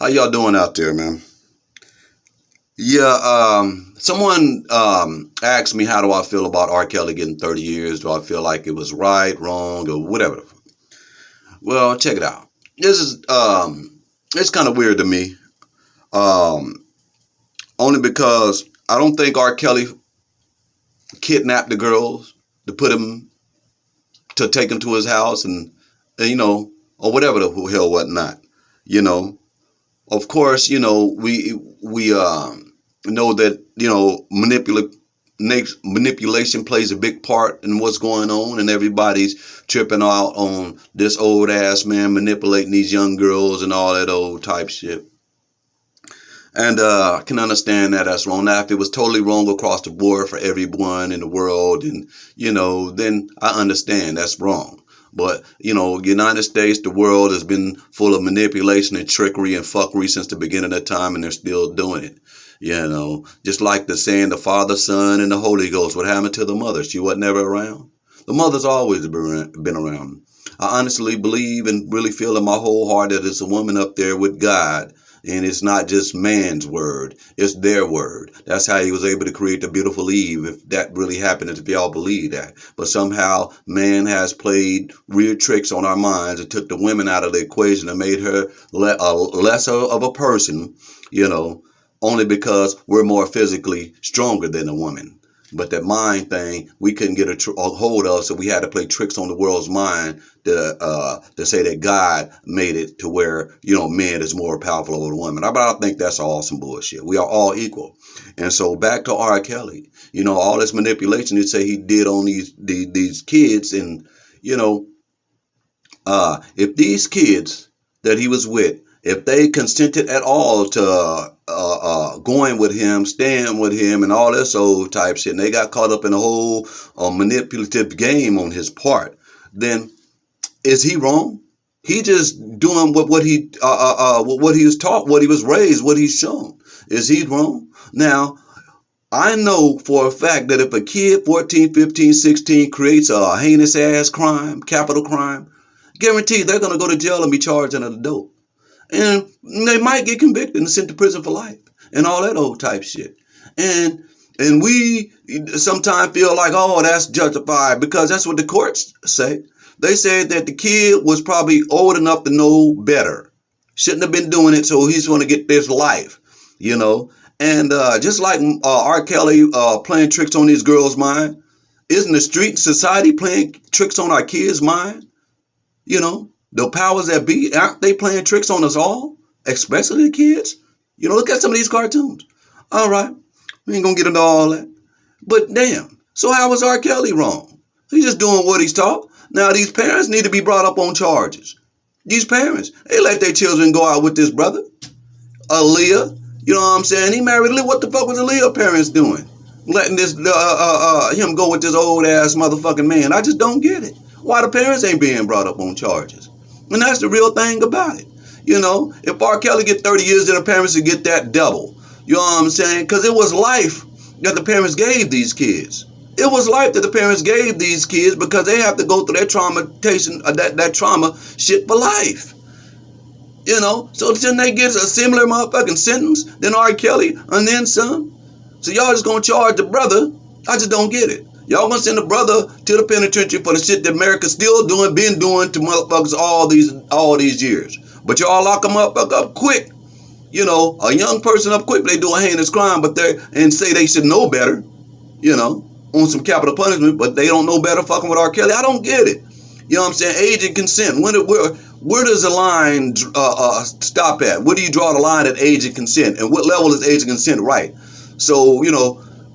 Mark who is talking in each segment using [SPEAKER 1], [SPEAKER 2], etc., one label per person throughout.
[SPEAKER 1] How y'all doing out there, man? Yeah, someone asked me how do I feel about R. Kelly getting 30 years? Do I feel like it was right, wrong, or whatever? Well, check it out. This is it's kind of weird to me. Um, Only because I don't think R. Kelly kidnapped the girls to put him to take him to his house and or whatever the hell whatnot. You know, of course, we know that manipulation plays a big part in what's going on, and everybody's tripping out on this old ass man manipulating these young girls and all that old type shit. And I can understand that that's wrong. Now, if it was totally wrong across the board for everyone in the world, and then I understand that's wrong. But United States, the world has been full of manipulation and trickery and fuckery since the beginning of time, and they're still doing it. Just like the saying, the Father, Son, and the Holy Ghost. What happened to the mother? She was never around. The mother's always been around. I honestly believe and really feel in my whole heart that there's a woman up there with God. And it's not just man's word, it's their word. That's how he was able to create the beautiful Eve, if that really happened, if y'all believe that. But somehow man has played weird tricks on our minds and took the women out of the equation and made her lesser of a person, only because we're more physically stronger than a woman. But that mind thing, we couldn't get a hold of, so we had to play tricks on the world's mind to say that God made it to where, man is more powerful over the woman. But I think that's all some bullshit. We are all equal. And so back to R. Kelly, all this manipulation they say he did on these kids. And, if these kids that he was with, if they consented at all to going with him, staying with him, and all this old type shit, and they got caught up in a whole manipulative game on his part, then is he wrong? He just doing what he was taught, what he was raised, what he's shown. Is he wrong? Now, I know for a fact that if a kid 14, 15, 16 creates a heinous ass crime, capital crime, guaranteed they're going to go to jail and be charged an adult. And they might get convicted and sent to prison for life and all that old type shit. And we sometimes feel like, oh, that's justified because that's what the courts say. They said that the kid was probably old enough to know better. Shouldn't have been doing it, so he's going to get this life, And just like R. Kelly playing tricks on these girls' mind, isn't the street society playing tricks on our kids' mind? The powers that be, aren't they playing tricks on us all? Especially the kids? Look at some of these cartoons. All right, we ain't gonna get into all that. But damn, so how was R. Kelly wrong? He's just doing what he's taught. Now these parents need to be brought up on charges. These parents, they let their children go out with this brother, Aaliyah. You know what I'm saying? He married Aaliyah. What the fuck was Aaliyah parents doing? Letting this him go with this old ass motherfucking man. I just don't get it. Why the parents ain't being brought up on charges? And that's the real thing about it. If R. Kelly get 30 years, then the parents would get that double. You know what I'm saying? Because it was life that the parents gave these kids. It was life that the parents gave these kids because they have to go through that traumatization, that trauma shit for life. So then they get a similar motherfucking sentence than R. Kelly and then some. So y'all just gonna charge the brother. I just don't get it. Y'all gonna send the brother to the penitentiary for the shit that America's still doing, been doing to motherfuckers all these years. But y'all lock them up quick. A young person up quick, they do a heinous crime, and say they should know better, on some capital punishment, but they don't know better fucking with R. Kelly. I don't get it. You know what I'm saying? Age and consent. Where does the line stop at? Where do you draw the line at age and consent? And what level is age and consent right? So,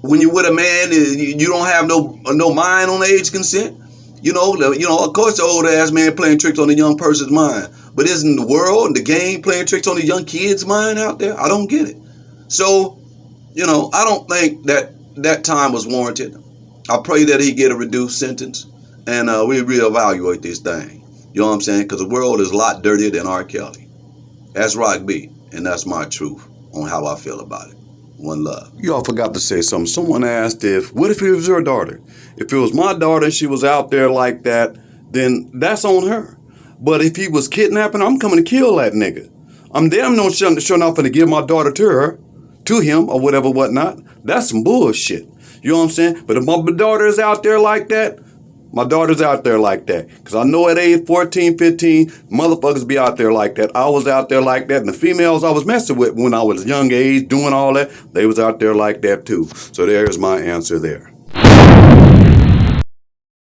[SPEAKER 1] when you're with a man, you don't have no mind on age consent. Of course, the old ass man playing tricks on the young person's mind. But isn't the world and the game playing tricks on the young kid's mind out there? I don't get it. So, I don't think that time was warranted. I pray that he get a reduced sentence and we reevaluate this thing. You know what I'm saying? Because the world is a lot dirtier than R. Kelly. That's Rock B, and that's my truth on how I feel about it. One love. Y'all forgot to say something. Someone asked what if it was your daughter? If it was my daughter and she was out there like that, then that's on her. But if he was kidnapping, I'm coming to kill that nigga. I'm damn no sure not finna give my daughter to him or whatever, whatnot. That's some bullshit. You know what I'm saying? But if my daughter is out there like that, my daughter's out there like that. Because I know at age 14, 15, motherfuckers be out there like that. I was out there like that. And the females I was messing with when I was young age, doing all that, they was out there like that too. So there's my answer there.